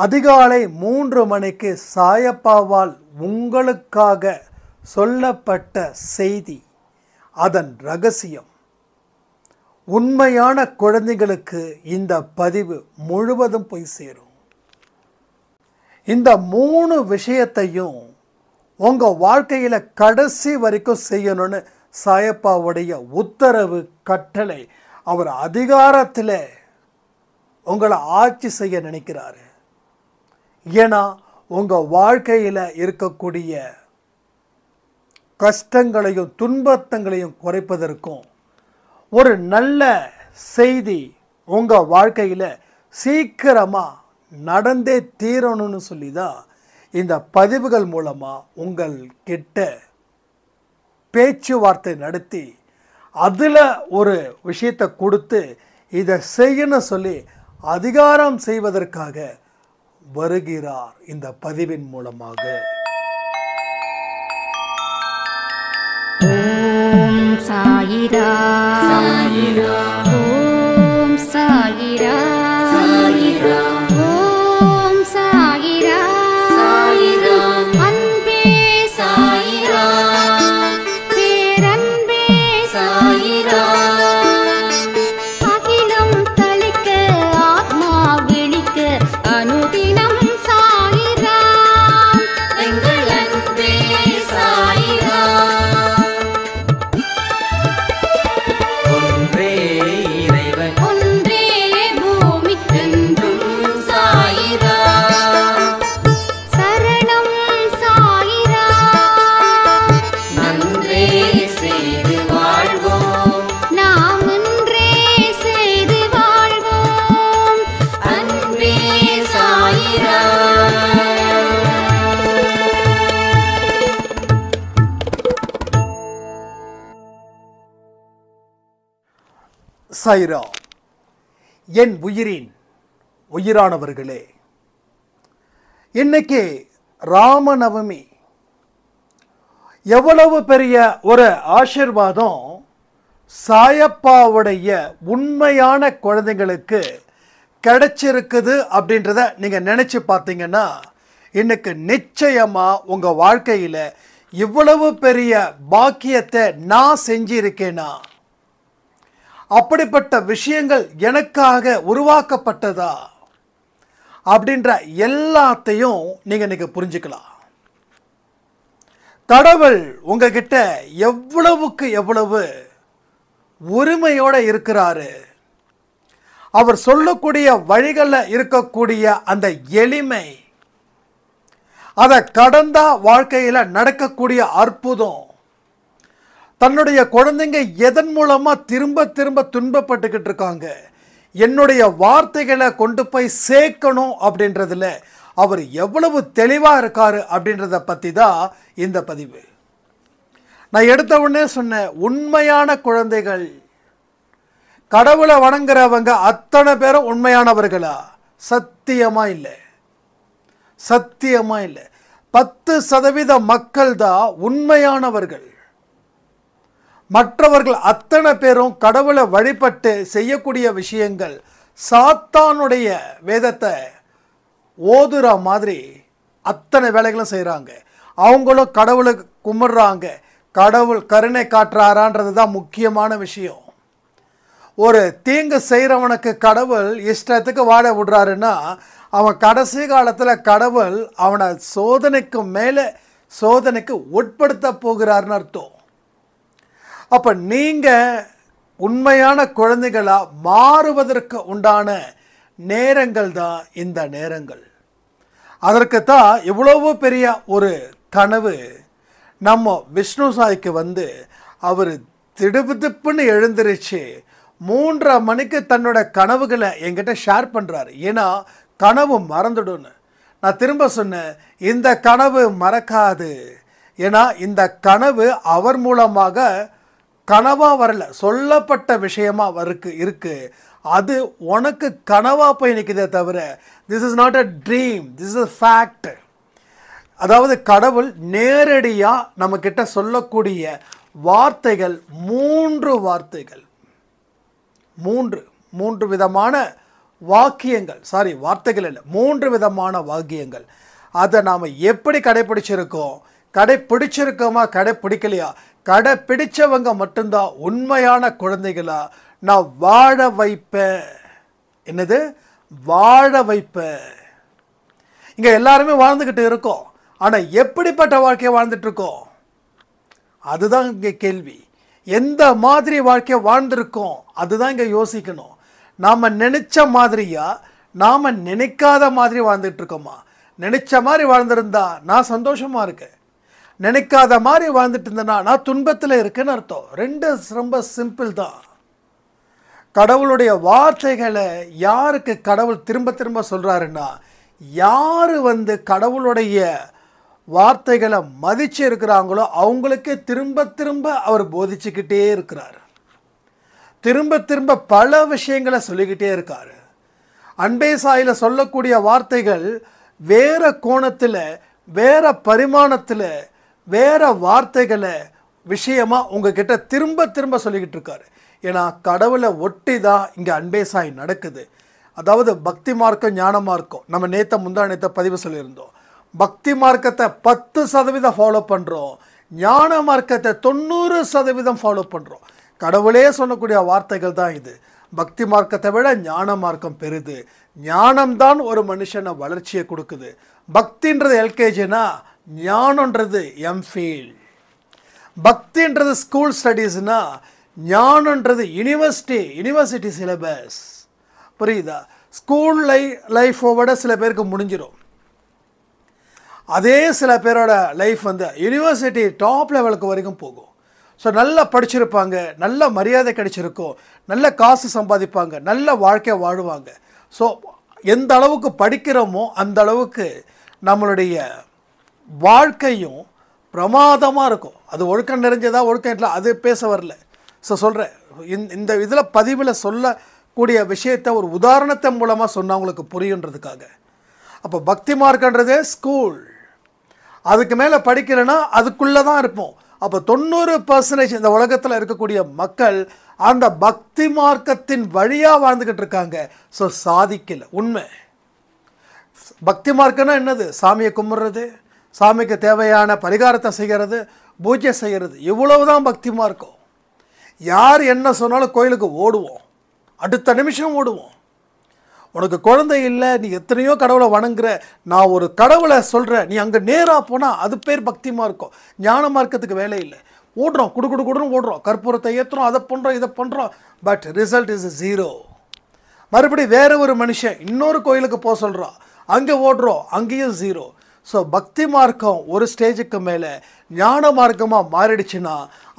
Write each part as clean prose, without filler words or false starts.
அதிகாலை 3 மணிக்கு சாயப்பாவால் உங்களுக்காக சொல்லப்பட்ட செய்தி, அதன் ரகசியம். உண்மையான குழந்தைகளுக்கு இந்த பதிவு முழுவதும் போய் சேரும். இந்த 3 விஷயத்தையும் உங்கள் வாழ்க்கையில் கடைசி வரைக்கும் செய்யணும்னு சாயப்பாவுடைய உத்தரவு, கட்டளை. அவர் அதிகாரத்தில் உங்களை ஆட்சி செய்ய நினைக்கிறாரு. ஏன்னா உங்கள் வாழ்க்கையில் இருக்கக்கூடிய கஷ்டங்களையும் துன்பத்தங்களையும் குறைப்பதற்கும் ஒரு நல்ல செய்தி உங்கள் வாழ்க்கையில் சீக்கிரமாக நடந்தே தீரணும்னு சொல்லி தான் இந்த பதிவுகள் மூலமாக உங்கள் கிட்ட பேச்சுவார்த்தை நடத்தி அதில் ஒரு விஷயத்தை கொடுத்து இதை செய்யணும் சொல்லி அதிகாரம் செய்வதற்காக வருகிறார் இந்த பதிவின் மூலமாக. ஓம் சாயிரா சாயிரா, ஓம் சாயிரா சாயிரா, ஓம் சாயிரா சாயிரா, அன்பே சாயிரா, பேரன்பே சாயிரா, அகிலம் தளிக்க ஆத்மா விழிக்க அனுதினம் சாயிரா, எங்கள் அன்பே சாயிரா. ஒன்றே இறைவன், ஒன்றே பூமிக்கென்றும் சாயிரா, சரணம் சாயிரா, நன்றே செய்து வாழ்வோம், நாம் ஒன்றே செய்து வாழ்வோம், அன்பே சாயிரா. சாயிரா. என் உயிரின் உயிரானவர்களே, இன்னைக்கு ராமநவமி. எவ்வளவு பெரிய ஒரு ஆசீர்வாதம் சாயப்பாவுடைய உண்மையான குழந்தைங்களுக்கு கிடைச்சிருக்குது அப்படின்றத நீங்கள் நினச்சி பார்த்தீங்கன்னா இன்னைக்கு நிச்சயமாக உங்கள் வாழ்க்கையில் இவ்வளவு பெரிய பாக்கியத்தை நான் செஞ்சிருக்கேனா, அப்படிப்பட்ட விஷயங்கள் எனக்காக உருவாக்கப்பட்டதா அப்படின்ற எல்லாத்தையும் நீங்கள் இன்னைக்கு புரிஞ்சுக்கலாம். கடவுள் உங்ககிட்ட எவ்வளவுக்கு எவ்வளவு உரிமையோடு இருக்கிறாரு. அவர் சொல்லக்கூடிய வழிகளில் இருக்கக்கூடிய அந்த எளிமை, அதை கடந்தா வாழ்க்கையில் நடக்கக்கூடிய அற்புதம், தன்னுடைய குழந்தைங்க எதன் மூலமாக திரும்ப திரும்ப துன்பப்பட்டுக்கிட்டு இருக்காங்க, என்னுடைய வார்த்தைகளை கொண்டு போய் சேர்க்கணும் அப்படின்றதுல அவர் எவ்வளவு தெளிவாக இருக்காரு அப்படின்றத பற்றி தான் இந்த பதிவு. நான் எடுத்த உடனே சொன்னேன், உண்மையான குழந்தைகள், கடவுளை வணங்குறவங்க அத்தனை பேரும் உண்மையானவர்களா? சத்தியமாக இல்லை, சத்தியமாக இல்லை. 10% மக்கள் தான் உண்மையானவர்கள். மற்றவர்கள் அத்தனை பேரும் கடவுளை வழிபட்டு செய்யக்கூடிய விஷயங்கள் சாத்தானுடைய வேதத்தை ஓதுற மாதிரி அத்தனை வேலைகளும் செய்கிறாங்க. அவங்களும் கடவுளை கும்பிட்றாங்க. கடவுள் கருணை காட்டுறாரான்றது தான் முக்கியமான விஷயம். ஒரு தீங்கு செய்கிறவனுக்கு கடவுள் இஷ்டத்துக்கு வாழ விடுறாருன்னா அவன் கடைசி காலத்தில் கடவுள் அவனை சோதனைக்கு மேலே சோதனைக்கு உட்படுத்த போகிறாருன்னு அர்த்தம். அப்போ நீங்கள் உண்மையான குழந்தைகளாக மாறுவதற்கு உண்டான நேரங்கள் தான் இந்த நேரங்கள். அதற்குத்தான் இவ்வளவு பெரிய ஒரு கனவு நம்ம விஷ்ணு சாய்க்கு வந்து அவர் திடுப்புன்னு எழுந்திருச்சு 3:30 மணிக்கு தன்னோட கனவுகளை என்கிட்ட ஷேர் பண்ணுறாரு. ஏன்னா கனவு மறந்துடும்னு. நான் திரும்ப சொன்னேன், இந்த கனவு மறக்காது. ஏன்னா இந்த கனவு அவர் மூலமாக கனவாக வரல, சொல்லப்பட்ட விஷயமாக இருக்கு. அது உனக்கு கனவாக போய் நிற்குதே தவிர this is not a dream, this is a fact. அதாவது கடவுள் நேரடியாக நம்மக்கிட்ட சொல்லக்கூடிய வார்த்தைகள் 3 வார்த்தைகள், 3 விதமான வாக்கியங்கள், வார்த்தைகள் இல்லை, 3 விதமான வாக்கியங்கள். அதை நாம் எப்படி கடைப்பிடிச்சிருக்கோம், கடைப்பிடிச்சிருக்கோமா கடைப்பிடிக்கலையா, கடைப்பிடிச்சவங்க மட்டும்தான் உண்மையான குழந்தைகளா நான் வாழ வைப்பேன். என்னது? வாழ வைப்பேன். இங்கே எல்லாருமே வாழ்ந்துக்கிட்டு இருக்கோம், ஆனால் எப்படிப்பட்ட வாழ்க்கையை வாழ்ந்துட்டு இருக்கோம், அதுதான் இங்கே கேள்வி. எந்த மாதிரி வாழ்க்கையை வாழ்ந்துருக்கோம் அதுதான் இங்கே யோசிக்கணும். நாம் நினைச்ச மாதிரியா, நாம் நினைக்காத மாதிரி வாழ்ந்துட்டு இருக்கோமா? நினைச்ச மாதிரி வாழ்ந்திருந்தா நான் சந்தோஷமா இருக்கேன், நினைக்காத மாதிரி வாழ்ந்துட்டு இருந்தேன்னா நான் துன்பத்தில் இருக்கேன்னு அர்த்தம். 2 ரொம்ப சிம்பிள் தான். கடவுளுடைய வார்த்தைகளை யாருக்கு கடவுள் திரும்ப திரும்ப சொல்கிறாருன்னா, யார் கடவுளுடைய வார்த்தைகளை மதிச்சு இருக்கிறாங்களோ அவங்களுக்கு திரும்ப திரும்ப அவர் போதிச்சுக்கிட்டே இருக்கிறார். திரும்ப திரும்ப பல விஷயங்களை சொல்லிக்கிட்டே இருக்கார். அன்பே சாயில சொல்லக்கூடிய வார்த்தைகள் வேற கோணத்தில், வேற பரிமாணத்தில், வேற வார்த்தைகளை விஷயமாக உங்ககிட்ட திரும்ப திரும்ப சொல்லிக்கிட்டு இருக்காரு. ஏன்னா கடவுளை ஒட்டி தான் இங்கே அன்பே சாய் நடக்குது. அதாவது பக்தி மார்க்கம், ஞான மார்க்கம். நம்ம முந்தா நேற்ற பதிவு சொல்லியிருந்தோம். பக்தி மார்க்கத்தை 10% ஃபாலோ பண்ணுறோம், ஞான மார்க்கத்தை 90% ஃபாலோ பண்ணுறோம். கடவுளே சொல்லக்கூடிய வார்த்தைகள் தான் இது. பக்தி மார்க்கத்தை விட ஞான மார்க்கம் பெருது. ஞானம்தான் ஒரு மனுஷனை வளர்ச்சியை கொடுக்குது. பக்தின்றது எல்கேஜினா, ஞானன்றது எம்ஃபில். பக்தின்றது ஸ்கூல் ஸ்டடீஸ்னா, ஞானன்றது யூனிவர்சிட்டி சிலபஸ். புரியுதா? ஸ்கூல் லைஃபோட சில பேருக்கு முடிஞ்சிடும். அதே சில பேரோட லைஃப் யூனிவர்சிட்டி டாப் லெவலுக்கு வரைக்கும் போகும். ஸோ நல்லா படிச்சிருப்பாங்க, நல்ல மரியாதை கிடைச்சிருக்கும், நல்ல காசு சம்பாதிப்பாங்க, நல்ல வாழ்க்கையை வாழுவாங்க. ஸோ எந்த அளவுக்கு படிக்கிறோமோ அந்த அளவுக்கு நம்மளுடைய வாழ்க்கையும் பிரமாதமாக இருக்கும். அது ஒழுக்கம் நிறைஞ்சதா ஒழுக்கம் இல்லை, அது பேச வரல. ஸோ சொல்கிறேன், இந்த இதில் பதிவில் சொல்லக்கூடிய விஷயத்தை ஒரு உதாரணத்தை மூலமாக சொன்னால் உங்களுக்கு புரியுன்றதுக்காக. அப்போ பக்தி மார்க்கன்றதே ஸ்கூல். அதுக்கு மேலே படிக்கலைன்னா அதுக்குள்ளே தான் இருப்போம். அப்போ 90% இந்த உலகத்தில் இருக்கக்கூடிய மக்கள் அந்த பக்தி மார்க்கத்தின் வழியாக வாழ்ந்துக்கிட்டு இருக்காங்க. ஸோ சாதிக்கலை. உண்மை. பக்தி மார்க்கம்னா என்னது? சாமியை கும்பிட்றது, சாமிக்கு தேவையான பரிகாரத்தை செய்கிறது, பூஜை செய்கிறது, இவ்வளவுதான் பக்தி மார்க்கம். யார் என்ன சொன்னாலும் கோயிலுக்கு ஓடுவோம், அடுத்த நிமிஷம் ஓடுவோம். உனக்கு குழந்தை இல்லை, நீ எத்தனையோ கடவுளை வணங்குற, நான் ஒரு கடவுளை சொல்கிறேன், நீ அங்கே நேராக போனால் அது பேர் பக்தி மார்க்கம். ஞான மார்க்கத்துக்கு வேலை இல்லை. ஓடுறோம், குடுன்னு ஓடுறோம், கற்பூரத்தை ஏற்றுறோம், அதை பண்ணுறோம், இதை பண்ணுறோம், பட் ரிசல்ட் இஸ் 0. மறுபடி வேறு ஒரு மனுஷன் இன்னொரு கோயிலுக்கு போக சொல்கிறான், அங்கே ஓடுறோம், அங்கேயும் 0. ஸோ பக்தி மார்க்கம் ஒரு ஸ்டேஜுக்கு மேலே ஞான மார்க்கமாக மாறிடுச்சுன்னா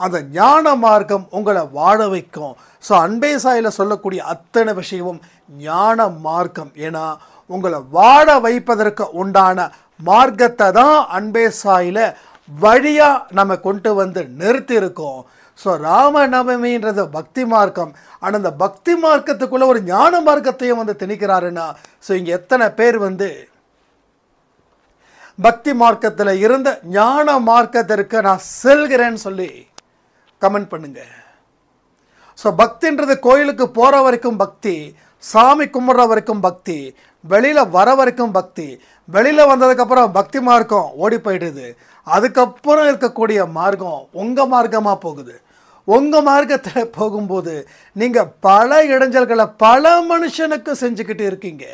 அந்த ஞான மார்க்கம் உங்களை வாழ வைக்கும். ஸோ அன்பே சாயில் சொல்லக்கூடிய அத்தனை விஷயமும் ஞான மார்க்கம். ஏன்னா உங்களை வாழ வைப்பதற்கு உண்டான மார்க்கத்தை தான் அன்பே சாயில் வழியாக நம்ம கொண்டு நிறுத்தி இருக்கோம். ஸோ ராமநவமின்றது பக்தி மார்க்கம். ஆனால் அந்த பக்தி மார்க்கத்துக்குள்ளே ஒரு ஞான மார்க்கத்தையும் திணிக்கிறாருன்னா, ஸோ இங்கே எத்தனை பேர் பக்தி மார்க்கத்தில் இருந்த ஞான மார்க்கத்திற்கு நான் செல்கிறேன்னு சொல்லி கமெண்ட் பண்ணுங்க. ஸோ பக்தின்றது கோயிலுக்கு போகிற வரைக்கும் பக்தி, சாமி கும்பிட்ற வரைக்கும் பக்தி, வெளியில் வர வரைக்கும் பக்தி, வெளியில் வந்ததுக்கப்புறம் பக்தி மார்க்கம் ஓடி போயிடுது. அதுக்கப்புறம் இருக்கக்கூடிய மார்க்கம் உங்கள் மார்க்கமாக போகுது. உங்கள் மார்க்கத்தில் போகும்போது நீங்கள் பல இடைஞ்சல்களை பல மனுஷனுக்கு செஞ்சுக்கிட்டு இருக்கீங்க.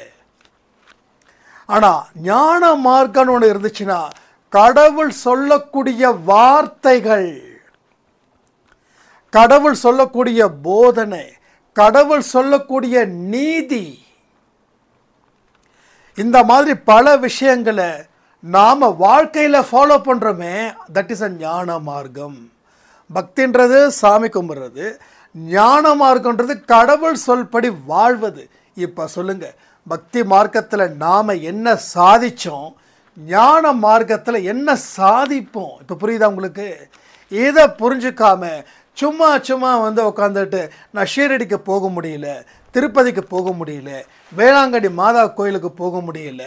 ஆனால் ஞான மார்க்கம்னு ஒன்று இருந்துச்சுன்னா, கடவுள் சொல்லக்கூடிய வார்த்தைகள், கடவுள் சொல்லக்கூடிய போதனை, கடவுள் சொல்லக்கூடிய நீதி, இந்த மாதிரி பல விஷயங்களை நாம் வாழ்க்கையில் ஃபாலோ பண்ணுறோமே, தட் இஸ் அ ஞான மார்க்கம். பக்தின்றது சாமி கும்பிட்றது, ஞான மார்க்கன்றது கடவுள் சொல்படி வாழ்வது. இப்போ சொல்லுங்கள், பக்தி மார்க்கத்தில் நாம் என்ன சாதித்தோம், ஞான மார்க்கத்தில் என்ன சாதிப்போம்? இப்போ புரியுதா உங்களுக்கு? இதை புரிஞ்சுக்காம சும்மா உட்காந்துட்டு நான் ஷீரடிக்கு போக முடியல, திருப்பதிக்கு போக முடியல, வேளாங்கண்ணி மாதா கோயிலுக்கு போக முடியல,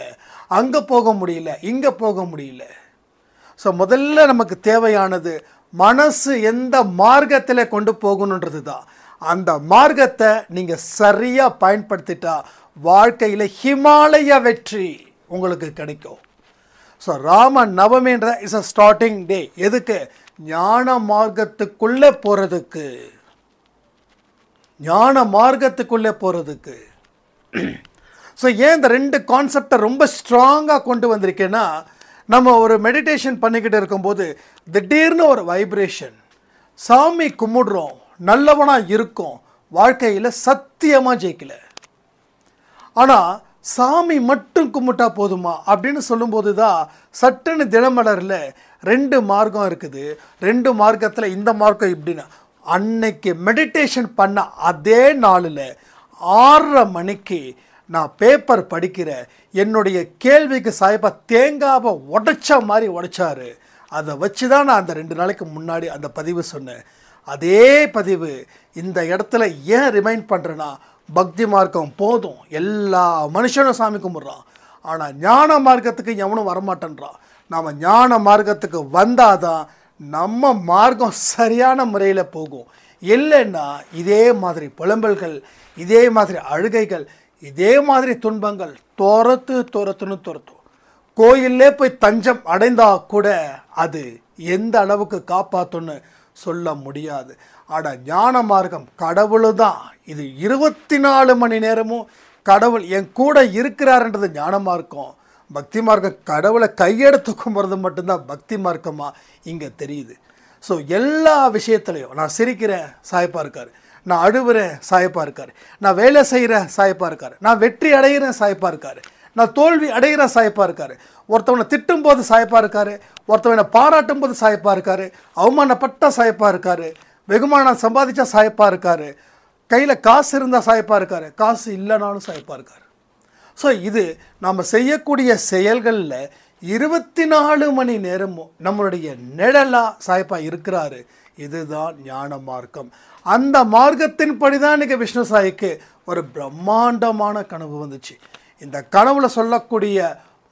அங்கே போக முடியல, இங்கே போக முடியல. ஸோ முதல்ல நமக்கு தேவையானது மனசு எந்த மார்க்கத்தில் கொண்டு போகணுன்றது தான். அந்த மார்க்கத்தை நீங்கள் சரியாக பயன்படுத்திட்டா வாழ்க்கையில் ஹிமாலய வெற்றி உங்களுக்கு கிடைக்கும். ஸோ ராம நவமின்ற இஸ் அ ஸ்டார்டிங் டே. எதுக்கு? ஞான மார்க்கத்துக்குள்ளே போகிறதுக்கு, ஞான மார்க்கத்துக்குள்ளே போகிறதுக்கு. ஸோ ஏன் இந்த ரெண்டு கான்செப்டை ரொம்ப ஸ்ட்ராங்காக கொண்டு வந்திருக்கேன்னா, நம்ம ஒரு மெடிடேஷன் பண்ணிக்கிட்டு இருக்கும்போது திடீர்னு ஒரு வைப்ரேஷன், சாமி கும்பிடுறோம், நல்லவனாக இருக்கும், வாழ்க்கையில் சத்தியமாக ஜெயிக்கல. ஆனால் சாமி மட்டும் கும்பிட்டா போதுமா அப்படின்னு சொல்லும்போது தான் சட்டுன்னு தினமலரில் 2 மார்க்கம் இருக்குது. 2 மார்க்கத்தில் இந்த மார்க்கம் இப்படின்னா, அன்னைக்கு மெடிடேஷன் பண்ண அதே நாளில் 6:30 மணிக்கு நான் பேப்பர் படிக்கிற என்னுடைய கேள்விக்கு சாய்பா தேங்காவை உடைச்ச மாதிரி உடைச்சாரு. அதை வச்சு தான் நான் அந்த 2 நாளைக்கு முன்னாடி அந்த பதிவு சொன்னேன். அதே பதிவு இந்த இடத்துல ஏன் ரிமைண்ட் பண்ணுறேன்னா, பக்தி மார்க்கம் போதும், எல்லா மனுஷனும் சாமி கும்பிட்றான், ஆனால் ஞான மார்க்கத்துக்கு எவனும் வரமாட்டேன்றான். நாம் ஞான மார்க்கத்துக்கு வந்தால் தான் நம்ம மார்க்கம் சரியான முறையில் போகும். இல்லைன்னா இதே மாதிரி புலம்பல்கள், இதே மாதிரி அழுகைகள், இதே மாதிரி துன்பங்கள் துரத்துன்னு துரத்தும். கோயிலே போய் தஞ்சம் அடைந்தால் கூட அது எந்த அளவுக்கு காப்பாற்றுன்னு சொல்ல முடியாது. ஆனால் ஞான மார்க்கம் கடவுள் தான். இது 24 மணி நேரமும் கடவுள் என் கூட இருக்கிறாருன்றது ஞான மார்க்கம். பக்தி மார்க்கம் கடவுளை கையெடுத்து கும்பிட்றது மட்டும்தான் பக்தி மார்க்கமாக இங்கே தெரியுது. ஸோ எல்லா விஷயத்துலையும் நான் சிரிக்கிறேன், சாய்ப்பா இருக்கார், நான் அழுவுறேன், சாய்ப்பா இருக்கார், நான் வேலை செய்கிறேன், சாய்ப்பா இருக்கார், நான் வெற்றி அடைகிறேன், சாய்ப்பா இருக்கார், நான் தோல்வி அடைகிறேன், சாய்ப்பா இருக்கார், ஒருத்தவனை திட்டும் போது சாய்ப்பா இருக்கார், ஒருத்தவனை பாராட்டும் போது சாய்ப்பா இருக்கார், அவமானப்பட்ட சாய்ப்பா இருக்கார், வெகுமானம் சம்பாதிச்சா சாய்ப்பா இருக்கார், கையில் காசு இருந்தால் சாய்ப்பா இருக்கார், காசு இல்லைனாலும் சாய்ப்பா இருக்கார். ஸோ இது நம்ம செய்யக்கூடிய செயல்களில் 24 மணி நேரமும் நம்மளுடைய நிழலாக சாய்ப்பா இருக்கிறாரு. இதுதான் ஞான மார்க்கம். அந்த மார்க்கத்தின்படி தான் இன்றைக்கி விஷ்ணு சாய்க்கு ஒரு பிரம்மாண்டமான கனவு வந்துச்சு. இந்த கனவுல சொல்லக்கூடிய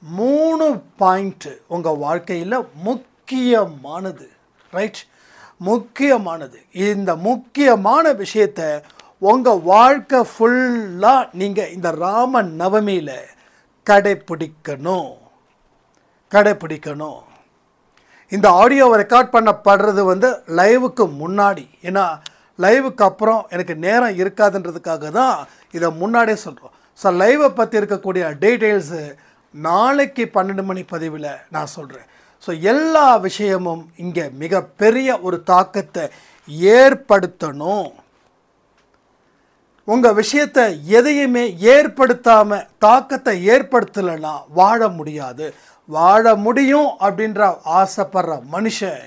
3 பாயிண்ட்டு உங்கள் வாழ்க்கையில் முக்கியமானது. ரைட், முக்கியமானது. இந்த முக்கியமான விஷயத்தை உங்கள் வாழ்க்கை ஃபுல்லாக நீங்கள் இந்த ராம நவமியில் கடைப்பிடிக்கணும். இந்த ஆடியோவை ரெக்கார்ட் பண்ணப்படுறது லைவுக்கு முன்னாடி, ஏன்னா லைவுக்கு அப்புறம் எனக்கு நேரம் இருக்காதுன்றதுக்காக தான் இதை முன்னாடியே சொல்கிறோம். ஸோ லைவை பற்றி இருக்கக்கூடிய டீட்டெயில்ஸு நாளைக்கு 12 மணி பதிவில் நான் சொல்கிறேன். ஸோ எல்லா விஷயமும் இங்கே மிகப்பெரிய ஒரு தாக்கத்தை ஏற்படுத்தணும். உங்கள் விஷயத்தை எதையுமே ஏற்படுத்தாமல் தாக்கத்தை ஏற்படுத்தலைன்னா வாழ முடியாது. வாழ முடியும் அப்படின்ற ஆசைப்படுற மனுஷன்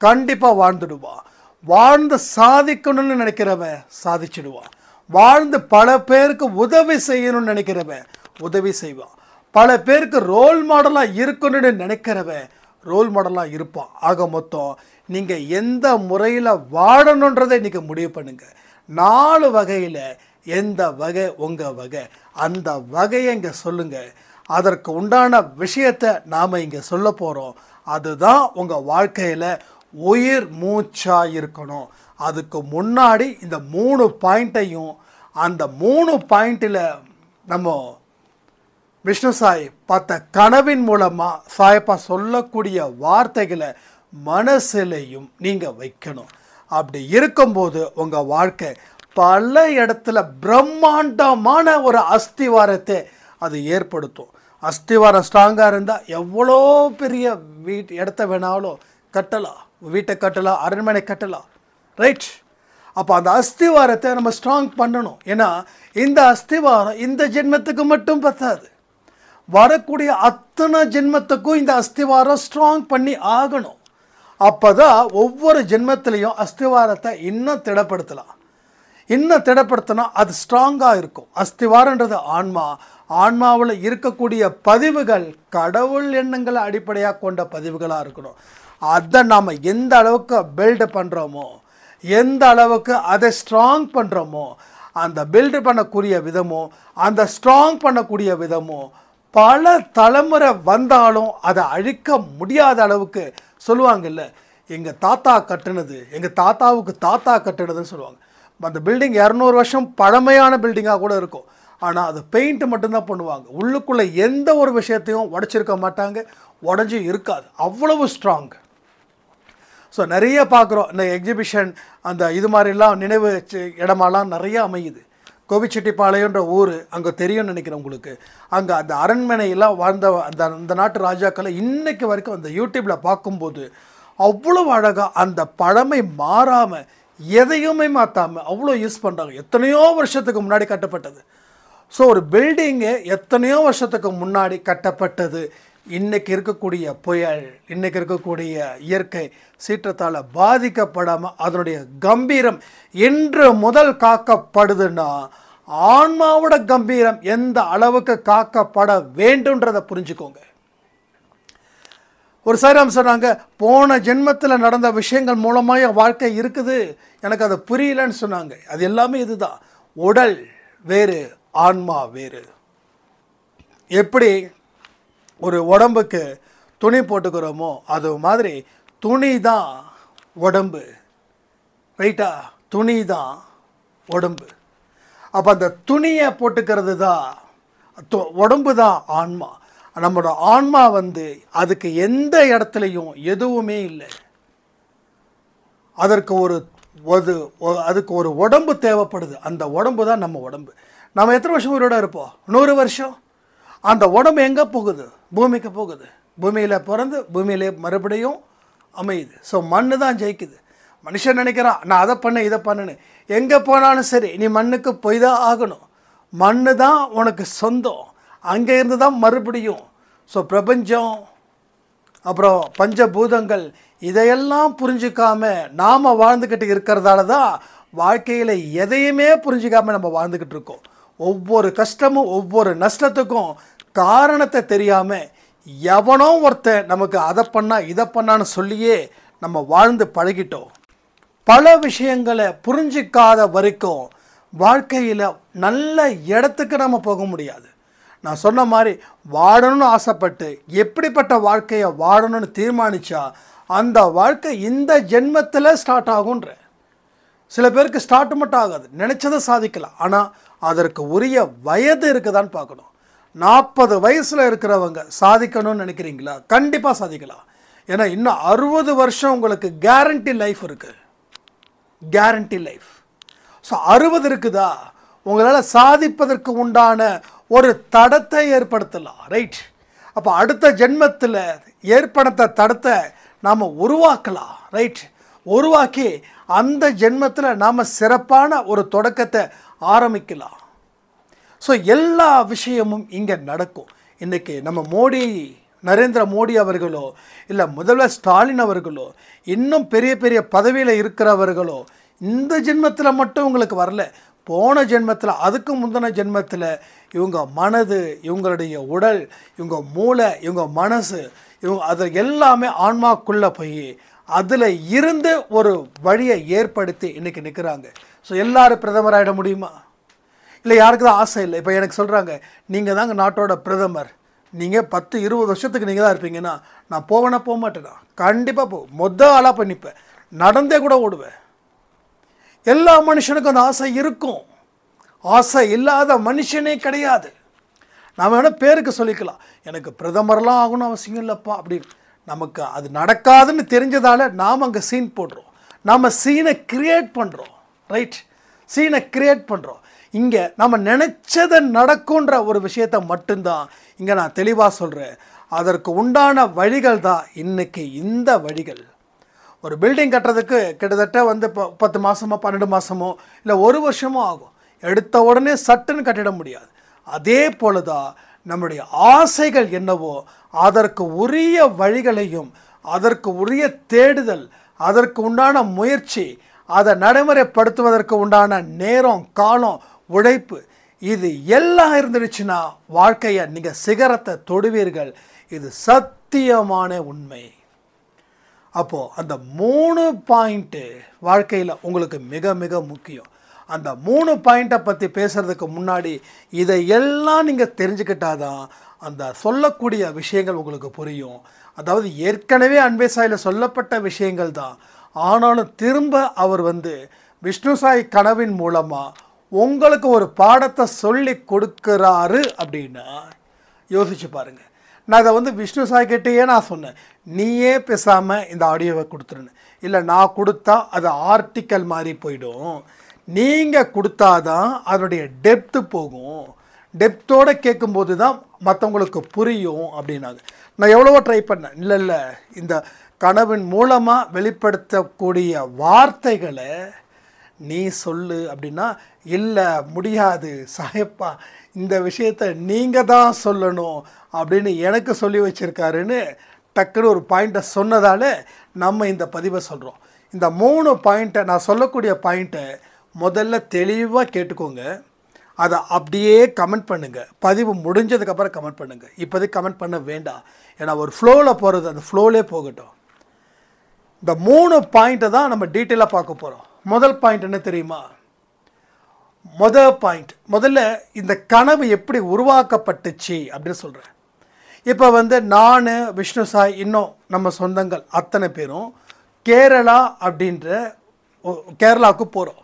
கண்டிப்பாக வாழ்ந்துடுவான். வாழ்ந்து சாதிக்கணும்னு நினைக்கிறவன் சாதிச்சிடுவான். வாழ்ந்து பல பேருக்கு உதவி செய்யணும்னு நினைக்கிறவன் உதவி செய்வான். பல பேருக்கு ரோல் மாடலாக இருக்கணும்னு நினைக்கிறவன் ரோல் மாடலாக இருப்பான். ஆக மொத்தம் நீங்கள் எந்த முறையில் வாழணுன்றதை இன்றைக்கி முடிவு பண்ணுங்கள். 4 வகையில் எந்த வகை உங்கள் வகை, அந்த வகையை இங்கே சொல்லுங்கள். அதற்கு உண்டான விஷயத்தை நாம் இங்கே சொல்ல போகிறோம். அதுதான் உங்கள் வாழ்க்கையில் உயிர் மூச்சாக இருக்கணும். அதுக்கு முன்னாடி இந்த 3 பாயிண்ட்டையும், அந்த 3 பாயிண்டில் நம்ம விஷ்ணு சாய் பார்த்த கனவின் மூலமாக சாயப்பா சொல்லக்கூடிய வார்த்தைகளை மனசிலையும் நீங்கள் வைக்கணும். அப்படி இருக்கும்போது உங்கள் வாழ்க்கை பல இடத்துல பிரம்மாண்டமான ஒரு அஸ்திவாரத்தை அது ஏற்படுத்தும். அஸ்திவாரம் ஸ்ட்ராங்காக இருந்தால் எவ்வளோ பெரிய இடத்த வேணாலும் கட்டலாம், வீட்டை கட்டலாம், அரண்மனை கட்டலாம். ரைட், அப்போ அந்த அஸ்திவாரத்தை நம்ம ஸ்ட்ராங் பண்ணணும். ஏன்னா இந்த அஸ்திவாரம் இந்த ஜென்மத்துக்கு மட்டும் பத்தாது, வரக்கூடிய அத்தனை ஜென்மத்துக்கும் இந்த அஸ்திவாரம் ஸ்ட்ராங் பண்ணி ஆகணும். அப்போ தான் ஒவ்வொரு ஜென்மத்திலையும் அஸ்திவாரத்தை இன்னும் திடப்படுத்தலாம். இன்னும் திடப்படுத்தினா அது ஸ்ட்ராங்காக இருக்கும். அஸ்திவாரன்றது ஆன்மா. ஆன்மாவில் இருக்கக்கூடிய பதிவுகள் கடவுள் எண்ணங்களை அடிப்படையாக கொண்ட பதிவுகளாக இருக்கணும். அதை நாம் எந்த அளவுக்கு பில்டு பண்ணுறோமோ, எந்த அளவுக்கு அதை ஸ்ட்ராங் பண்ணுறோமோ, அந்த பில்டு பண்ணக்கூடிய விதமோ, அந்த ஸ்ட்ராங் பண்ணக்கூடிய விதமோ பல தலைமுறை வந்தாலும் அதை அழிக்க முடியாத அளவுக்கு சொல்லுவாங்கல்ல, எங்கள் தாத்தா கட்டுனது, எங்கள் தாத்தாவுக்கு தாத்தா கட்டுனதுன்னு சொல்லுவாங்க. அந்த பில்டிங் 200 வருஷம் பழமையான பில்டிங்காக கூட இருக்கும். ஆனால் அது பெயிண்ட் மட்டும்தான் பண்ணுவாங்க. உள்ளுக்குள்ளே எந்த ஒரு விஷயத்தையும் உடைச்சிருக்க மாட்டாங்க, உடஞ்சி இருக்காது, அவ்வளவு ஸ்ட்ராங். ஸோ நிறைய பார்க்குறோம் இந்த எக்ஸிபிஷன், அந்த இது மாதிரிலாம் நினைவு இடமெல்லாம் நிறைய அமையுது. கோபிச்செட்டிப்பாளையன்ற ஊர் அங்கே தெரியும்னு நினைக்கிறேன் உங்களுக்கு. அங்கே அந்த அரண்மனையெல்லாம் வாழ்ந்த அந்த நாட்டு ராஜாக்களை இன்றைக்கு வரைக்கும் அந்த யூடியூப்பில் பார்க்கும்போது அவ்வளோ அழகாக அந்த பழமை மாறாமல் எதையுமே மாற்றாமல் அவ்வளோ யூஸ் பண்ணுறாங்க. எத்தனையோ வருஷத்துக்கு முன்னாடி கட்டப்பட்டது. ஸோ ஒரு பில்டிங்கு எத்தனையோ வருஷத்துக்கு முன்னாடி கட்டப்பட்டது. இன்றைக்கி இருக்கக்கூடிய புயல், இன்றைக்கி இருக்கக்கூடிய இயற்கை சீற்றத்தால் பாதிக்கப்படாமல் அதனுடைய கம்பீரம் இன்று முதல் காக்கப்படுதுன்னா ஆன்மாவோட கம்பீரம் எந்த அளவுக்கு காக்கப்பட வேண்டுன்றதை புரிஞ்சுக்கோங்க. ஒரு சாரம் சொன்னாங்க, போன ஜென்மத்தில் நடந்த விஷயங்கள் மூலமாக என் வாழ்க்கை இருக்குது, எனக்கு அது புரியலன்னு சொன்னாங்க. அது எல்லாமே இதுதான், உடல் வேறு ஆன்மா வேறு. எப்படி ஒரு உடம்புக்கு துணி போட்டுக்கிறோமோ அது மாதிரி துணி தான் உடம்பு, ரைட்டா? துணி தான் உடம்பு. அப்போ அந்த துணியை போட்டுக்கிறது தான் உடம்பு தான் ஆன்மா. நம்மளோட ஆன்மா அதுக்கு எந்த இடத்துலையும் எதுவுமே இல்லை. அதுக்கு ஒரு உடம்பு தேவைப்படுது. அந்த உடம்பு தான் நம்ம உடம்பு. நம்ம எத்தனை வருஷம் உயிரோட இருப்போம்? 100 வருஷம். அந்த உடம்பு எங்கே போகுது? பூமிக்கு போகுது. பூமியில் பிறந்து பூமியிலே மறுபடியும் அமையுது. ஸோ மண்ணு தான் ஜெயிக்குது. மனுஷன் நினைக்கிறான் நான் அதை பண்ண இதை பண்ணுன்னு. எங்கே போனாலும் சரி நீ மண்ணுக்கு போய் தான் ஆகணும். மண்ணு தான் உனக்கு சொந்தம். அங்கே இருந்து தான் மறுபடியும். ஸோ பிரபஞ்சம், அப்புறம் பஞ்சபூதங்கள், இதையெல்லாம் புரிஞ்சிக்காம நாம் வாழ்ந்துக்கிட்டு இருக்கிறதால தான் வாழ்க்கையில் எதையுமே புரிஞ்சிக்காமல் நம்ம வாழ்ந்துக்கிட்டு இருக்கோம். ஒவ்வொரு கஷ்டமும் ஒவ்வொரு நஷ்டத்துக்கும் காரணத்தை தெரியாமல் எவனோ ஒருத்தன் நமக்கு அதை பண்ணா இதை பண்ணான்னு சொல்லியே நம்ம வாழ்ந்து பழகிட்டோம். பல விஷயங்களை புரிஞ்சிக்காத வரைக்கும் வாழ்க்கையில் நல்ல இடத்துக்கு நம்ம போக முடியாது. நான் சொன்ன மாதிரி வாழணும்னு ஆசைப்பட்டு எப்படிப்பட்ட வாழ்க்கையை வாழணும்னு தீர்மானித்தா அந்த வாழ்க்கை இந்த ஜென்மத்தில் ஸ்டார்ட் ஆகுன்ற. சில பேருக்கு ஸ்டார்ட் மட்டும் ஆகாது, நினச்சதை சாதிக்கலாம். ஆனால் அதற்கு உரிய வயது இருக்குதான்னு பார்க்கணும். 40 வயசில் இருக்கிறவங்க சாதிக்கணும்னு நினைக்கிறீங்களா? கண்டிப்பாக சாதிக்கலாம். ஏன்னா இன்னும் 60 வருஷம் உங்களுக்கு கேரண்டி லைஃப் இருக்குது. Guarantee life. ஸோ 60 இருக்குதா, உங்களால் சாதிப்பதற்கு உண்டான ஒரு தடத்தை ஏற்படுத்தலாம், ரைட்? அப்போ அடுத்த ஜென்மத்தில் ஏற்படுத்த தடத்தை நாம் உருவாக்கலாம், ரைட்? உருவாக்கி அந்த ஜென்மத்தில் நாம் சிறப்பான ஒரு தொடக்கத்தை ஆரம்பிக்கலாம். ஸோ எல்லா விஷயமும் இங்கே நடக்கும். இன்றைக்கி நம்ம நரேந்திர மோடி அவர்களோ இல்லை முதல்வர் ஸ்டாலின் அவர்களோ இன்னும் பெரிய பெரிய பதவியில் இருக்கிறவர்களோ இந்த ஜென்மத்தில் மட்டும் உங்களுக்கு வரல. போன ஜென்மத்தில், அதுக்கு முந்தின ஜென்மத்தில் இவங்க மனது, இவங்களுடைய உடல், இவங்க மூளை, இவங்க மனசு, அது எல்லாமே ஆன்மாக்குள்ளே போய் அதில் இருந்து ஒரு வழியை ஏற்படுத்தி இன்றைக்கி நிற்கிறாங்க. ஸோ எல்லோரும் பிரதமராகிட முடியுமா? இல்லை, யாருக்கு தான் ஆசை இல்லை. இப்போ எனக்கு சொல்கிறாங்க, நீங்கள் தாங்க நாட்டோட பிரதமர், நீங்கள் 10-20 வருஷத்துக்கு நீங்கள் தான் இருப்பீங்கன்னா நான் போவேன்னா போக மாட்டேனா? கண்டிப்பாக ஆளாக பண்ணிப்பேன், நடந்தே கூட ஓடுவேன். எல்லா மனுஷனுக்கும் அந்த ஆசை இருக்கும். ஆசை இல்லாத மனுஷனே கிடையாது. நாம் வேணால் பேருக்கு சொல்லிக்கலாம், எனக்கு பிரதமர்லாம் ஆகணும் அவசியம் இல்லைப்பா அப்படின்னு. நமக்கு அது நடக்காதுன்னு தெரிஞ்சதால் நாம் அங்கே சீன் போடுறோம். நாம் சீனை கிரியேட் பண்ணுறோம், ரைட்? சீனை கிரியேட் பண்ணுறோம். இங்கே நம்ம நினச்சதை நடக்குன்ற ஒரு விஷயத்தை மட்டும்தான் இங்கே நான் தெளிவாக சொல்கிறேன். அதற்கு உண்டான வழிகள் தான் இன்றைக்கி இந்த வழிகள். ஒரு பில்டிங் கட்டுறதுக்கு கிட்டத்தட்ட இப்போ 10 மாதமோ 12 மாதமோ இல்லை 1 வருஷமோ ஆகும். எடுத்த உடனே சட்டுன்னு கட்டிட முடியாது. அதே போல தான் நம்முடைய ஆசைகள் என்னவோ அதற்கு உரிய வழிகளையும் அதற்கு உரிய தேடுதல், அதற்கு உண்டான முயற்சி, அதை நடைமுறைப்படுத்துவதற்கு உண்டான நேரம், காலம், உழைப்பு, இது எல்லாம் இருந்துடுச்சுன்னா வாழ்க்கையை நீங்கள் சிகரத்தை தொடுவீர்கள். இது சத்தியமான உண்மை. அப்போது அந்த 3 பாயிண்ட்டு வாழ்க்கையில் உங்களுக்கு மிக மிக முக்கியம். அந்த 3 பாயிண்ட்டை பற்றி பேசுகிறதுக்கு முன்னாடி இதையெல்லாம் நீங்கள் தெரிஞ்சுக்கிட்டாதான் அந்த சொல்லக்கூடிய விஷயங்கள் உங்களுக்கு புரியும். அதாவது ஏற்கனவே அன்பே சாயில் சொல்லப்பட்ட விஷயங்கள் தான். ஆனாலும் திரும்ப அவர் விஷ்ணு சாய் கனவின் மூலமாக உங்களுக்கு ஒரு பாடத்தை சொல்லி கொடுக்குறாரு அப்படின்னா யோசிச்சு பாருங்க. நான் அதை வந்து விஷ்ணு சாய் கிட்டேயே நான் சொன்னேன், நீயே பேசாமல் இந்த ஆடியோவை கொடுத்துருன்னு. இல்லை நான் கொடுத்தா அது ஆர்டிக்கல் மாதிரி போயிடும், நீங்கள் கொடுத்தாதான் அதனுடைய டெப்த்து போகும், டெப்த்தோடு கேட்கும்போது தான் மற்றவங்களுக்கு புரியும் அப்படின்னாங்க. நான் எவ்வளவோ ட்ரை பண்ணேன். இல்லை இந்த கனவின் மூலமாக வெளிப்படுத்தக்கூடிய வார்த்தைகளை நீ சொல்லு அப்படின்னா, இல்லை முடியாது சாயப்பா, இந்த விஷயத்தை நீங்கள் தான் சொல்லணும் அப்படின்னு எனக்கு சொல்லி வச்சுருக்காருன்னு டக்குன்னு ஒரு பாயிண்ட்டை சொன்னதால் நம்ம இந்த பதிவை சொல்கிறோம். இந்த 3 பாயிண்ட்டை நான் சொல்லக்கூடிய பாயிண்ட்டை முதல்ல தெளிவாக கேட்டுக்கோங்க, அதை அப்படியே கமெண்ட் பண்ணுங்கள். பதிவு முடிஞ்சதுக்கப்புறம் கமெண்ட் பண்ணுங்கள், இப்போதைக்கு கமெண்ட் பண்ண வேண்டாம். ஏன்னா ஒரு ஃப்ளோவில் போகிறது, அந்த ஃப்ளோவிலே போகட்டும். இந்த 3 பாயிண்ட்டை தான் நம்ம டீட்டெயிலாக பார்க்க போகிறோம். முதல் பாயிண்ட் என்ன தெரியுமா? முதல்ல இந்த கனவு எப்படி உருவாக்கப்பட்டுச்சு அப்படின்னு சொல்கிறேன். இப்போ வந்து நான், விஷ்ணு சாய், இன்னும் நம்ம சொந்தங்கள் அத்தனை பேரும் கேரளா அப்படின்ற கேரளாவுக்கு போகிறோம்.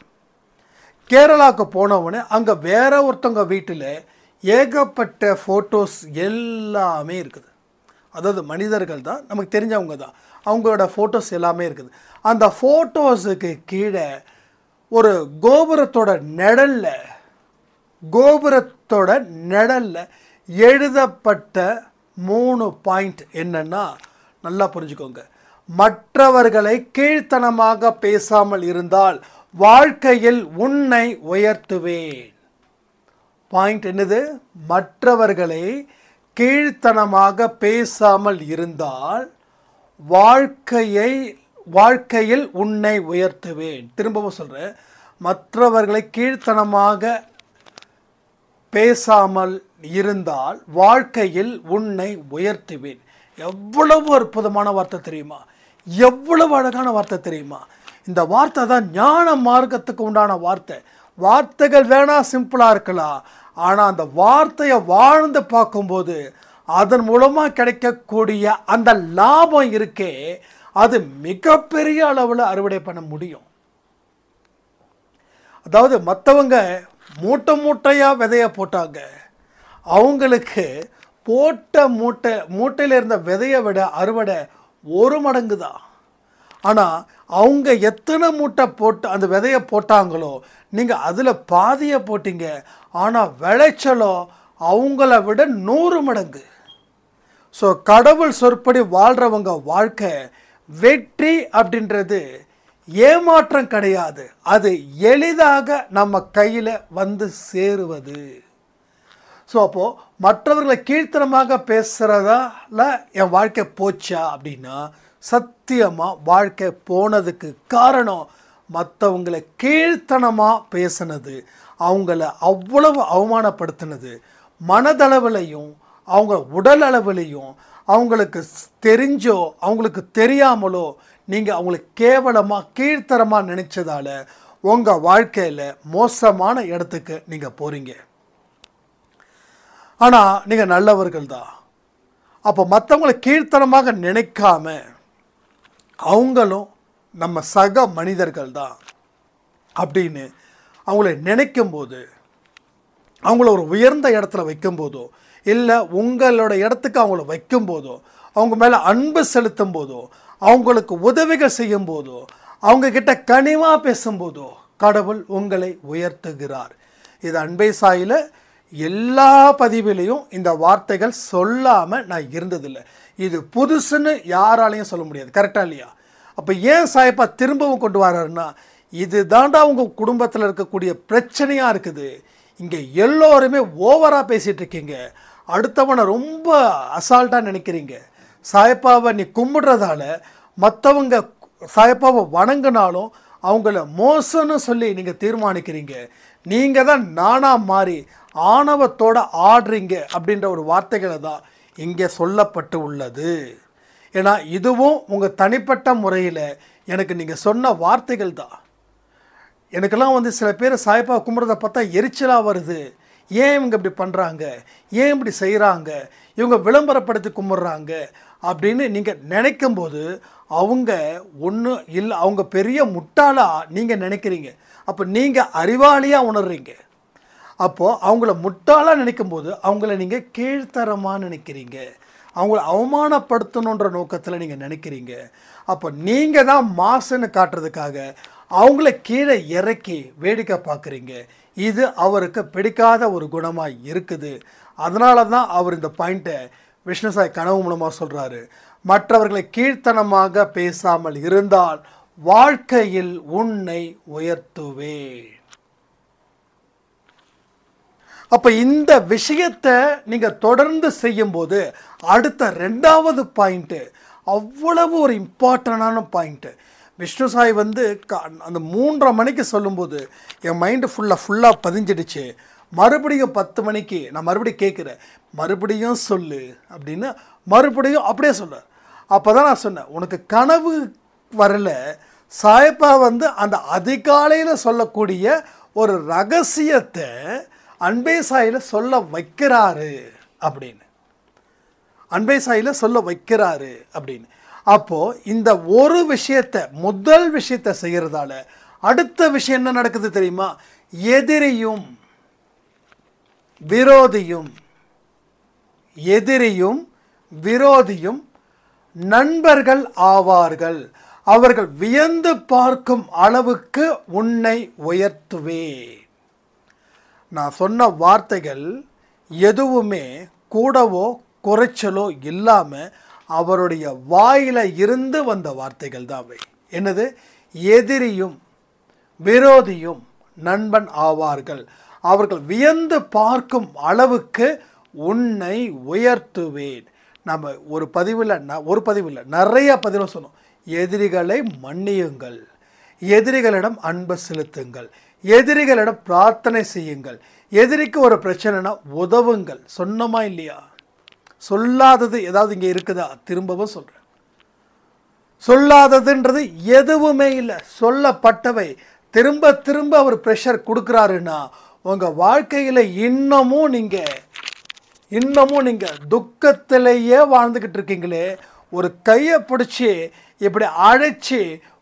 கேரளாவுக்கு போனவுடனே அங்கே வேற ஒருத்தவங்க வீட்டில் ஏகப்பட்ட ஃபோட்டோஸ் எல்லாமே இருக்குது. அதாவது மனிதர்கள் தான், நமக்கு தெரிஞ்சவங்க தான், அவங்களோட ஃபோட்டோஸ் எல்லாமே இருக்குது. அந்த ஃபோட்டோஸுக்கு கீழே ஒரு கோபுரத்தோட நிழல்ல எழுதப்பட்ட 3 பாயிண்ட் என்னன்னா, நல்லா புரிஞ்சுக்கோங்க. மற்றவர்களை கீழ்த்தனமாக பேசாமல் இருந்தால் வாழ்க்கையில் உன்னை உயர்த்துவேன். பாயிண்ட் என்னது? மற்றவர்களை கீழ்த்தனமாக பேசாமல் இருந்தால் வாழ்க்கையில் உன்னை உயர்த்துவேன். திரும்பவும் சொல்கிறேன், மற்றவர்களை கீழ்த்தனமாக பேசாமல் இருந்தால் வாழ்க்கையில் உன்னை உயர்த்துவேன். எவ்வளவு அற்புதமான வார்த்தை தெரியுமா? எவ்வளவு அழகான வார்த்தை தெரியுமா? இந்த வார்த்தை தான் ஞான மார்க்கத்துக்கு உண்டான வார்த்தை. வார்த்தைகள் வேணா சிம்பிளாக இருக்கலாம், ஆனால் அந்த வார்த்தையை வாழ்ந்து பார்க்கும்போது அதன் மூலமாக கிடைக்கக்கூடிய அந்த லாபம் இருக்கே, அது மிகப்பெரிய அளவில் அறுவடை பண்ண முடியும். அதாவது மற்றவங்க மூட்டையாக விதைய போட்டாங்க, அவங்களுக்கு போட்ட மூட்டையில் இருந்த விதையை விட அறுவடை 1 மடங்கு தான். ஆனால் அவங்க எத்தனை மூட்டை போட்டு அந்த விதையை போட்டாங்களோ நீங்கள் அதில் பாதியை போட்டீங்க, ஆனால் விளைச்சலோ அவங்கள விட 100 மடங்கு. ஸோ கடவுள் சொற்படி வாழ்கிறவங்க வாழ்க்கை வெற்றி அப்படின்றது ஏமாற்றம் கிடையாது, அது எளிதாக நம்ம கையில் வந்து சேருவது. ஸோ அப்போது மற்றவர்களை கீழ்த்தனமாக பேசுகிறதால என் வாழ்க்கை போச்சா அப்படின்னா, சத்தியமாக வாழ்க்கை போனதுக்கு காரணம் மற்றவங்களை கீழ்த்தனமாக பேசினது, அவங்கள அவ்வளவு அவமானப்படுத்தினது, மனதளவிலையும் அவங்க உடல் அளவிலையும் அவங்களுக்கு தெரிஞ்சோ அவங்களுக்கு தெரியாமலோ நீங்கள் அவங்களுக்கு கேவலமாக கீழ்த்தரமாக நினச்சதால உங்கள் வாழ்க்கையில் மோசமான இடத்துக்கு நீங்கள் போகிறீங்க. ஆனால் நீங்கள் நல்லவர்கள் தான். அப்போ மற்றவங்களை கீழ்த்தரமாக நினைக்காம அவங்களும் நம்ம சக மனிதர்கள் தான் அப்படின்னு அவங்கள நினைக்கும்போது, அவங்கள ஒரு உயர்ந்த இடத்துல வைக்கும்போதோ இல்லை உங்களோட இடத்துக்கு அவங்கள வைக்கும்போதோ, அவங்க மேலே அன்பு செலுத்தும் போதோ, அவங்களுக்கு உதவிகள் செய்யும் போதோ, அவங்கக்கிட்ட கனிவாக பேசும்போதோ கடவுள் உங்களை உயர்த்துகிறார். இது அன்பை சாயில் எல்லா பதிவிலையும் இந்த வார்த்தைகள் சொல்லாமல் நான் இருந்ததில்லை. இது புதுசுன்னு யாராலையும் சொல்ல முடியாது, கரெக்டாக இல்லையா? அப்போ ஏன் சாயப்பா திரும்பவும் கொண்டு வர்றாருன்னா, இது தாண்டா உங்கள் குடும்பத்தில் இருக்கக்கூடிய பிரச்சனையாக இருக்குது. இங்கே எல்லோருமே ஓவராக பேசிகிட்டு இருக்கீங்க, அடுத்தவனை ரொம்ப அசால்ட்டாக நினைக்கிறீங்க. சாயப்பாவை நீ கும்பிடுறதால மற்றவங்க சாயப்பாவை வணங்கினாலும் அவங்கள மோசம்னு சொல்லி நீங்கள் தீர்மானிக்கிறீங்க. நீங்கள் தான் நானாக மாறி ஆணவத்தோடு ஆடுறீங்க அப்படின்ற ஒரு வார்த்தைகளை தான் இங்கே சொல்லப்பட்டு உள்ளது. ஏன்னா இதுவும் உங்கள் தனிப்பட்ட முறையில் எனக்கு நீங்கள் சொன்ன வார்த்தைகள் தான். எனக்கெல்லாம் வந்து சில பேர் சாயப்பா கும்பிட்றத பார்த்தா எரிச்சலாக வருது. ஏன் இவங்க இப்படி பண்ணுறாங்க, ஏன் இப்படி செய்கிறாங்க, இவங்க விளம்பரப்படுத்தி கும்பிட்றாங்க அப்படின்னு நீங்கள் நினைக்கும்போது அவங்க ஒன்றும் இல்லை, அவங்க பெரிய முட்டாளாக நீங்கள் நினைக்கிறீங்க. அப்போ நீங்கள் அறிவாளியாக உணர்றீங்க. அப்போது அவங்கள முட்டாளாக நினைக்கும் போது அவங்கள நீங்கள் கீழ்த்தரமாக நினைக்கிறீங்க, அவங்கள அவமானப்படுத்தணுன்ற நோக்கத்தில் நீங்கள் நினைக்கிறீங்க. அப்போ நீங்கள் தான் மாசுன்னு காட்டுறதுக்காக அவங்கள கீழே இறக்கி வேடிக்கை பார்க்குறீங்க. இது அவருக்கு பிடிக்காத ஒரு குணமாக இருக்குது. அதனால தான் அவர் இந்த பாயிண்ட்டை விஷ்ணு சாய் கனவு மூலமாக சொல்கிறாரு. மற்றவர்களை கீழ்த்தனமாக பேசாமல் இருந்தால் வாழ்க்கையில் உன்னை உயர்த்துவேன். அப்போ இந்த விஷயத்தை நீங்கள் தொடர்ந்து செய்யும்போது அடுத்த 2வது பாயிண்ட்டு அவ்வளவு ஒரு இம்பார்ட்டண்டான பாயிண்ட்டு. விஷ்ணு சாய் வந்து அந்த 3:30 மணிக்கு சொல்லும்போது என் மைண்டு ஃபுல்லாக பதிஞ்சிடுச்சு. மறுபடியும் 10 மணிக்கு நான் மறுபடியும் கேட்குறேன், மறுபடியும் சொல்லு அப்படின்னு மறுபடியும் அப்படியே சொல்ல. அப்போ தான் நான் சொன்னேன், உனக்கு கனவு வரல, சாயப்பா வந்து அந்த அதிகாலையில் சொல்லக்கூடிய ஒரு ரகசியத்தை அன்பே சாயில் சொல்ல வைக்கிறாரு அப்படின்னு, அன்பே சாயில் சொல்ல வைக்கிறாரு அப்படின்னு. அப்போது இந்த ஒரு விஷயத்தை, முதல் விஷயத்தை செய்கிறதால அடுத்த விஷயம் என்ன நடக்குது தெரியுமா? எதிரியும் விரோதியும் நண்பர்கள் ஆவார்கள். அவர்கள் வியந்து பார்க்கும் அளவுக்கு உன்னை உயர்த்துவேன். நான் சொன்ன வார்த்தைகள் எதுவுமே கூடவோ குறைச்சலோ இல்லாமல் அவருடைய வாயில இருந்து வந்த வார்த்தைகள் தான் அவை. என்னது? எதிரியும் விரோதியும் நண்பன் ஆவார்கள், அவர்கள் வியந்து பார்க்கும் அளவுக்கு உன்னை உயர்த்துவேன். நம்ம ஒரு பதிவில் நிறைய பதிவில் சொன்னோம். எதிரிகளை மன்னியுங்கள், எதிரிகளிடம் அன்பு செலுத்துங்கள், எதிரிகளிடம் பிரார்த்தனை செய்யுங்கள், எதிரிக்கு ஒரு பிரச்சனைனா உதவுங்கள். சொன்னமா இல்லையா? சொல்லாதது ஏதாவது இங்கே இருக்குதா? திரும்பவும் சொல்கிறேன், சொல்லாததுன்றது எதுவுமே இல்லை. சொல்லப்பட்டவை திரும்ப திரும்ப அவர் ப்ரெஷர் கொடுக்குறாருன்னா உங்கள் வாழ்க்கையில் இன்னமும் நீங்கள் துக்கத்திலேயே வாழ்ந்துக்கிட்டு இருக்கீங்களே. ஒரு கையை பிடிச்சி இப்படி அழைச்சி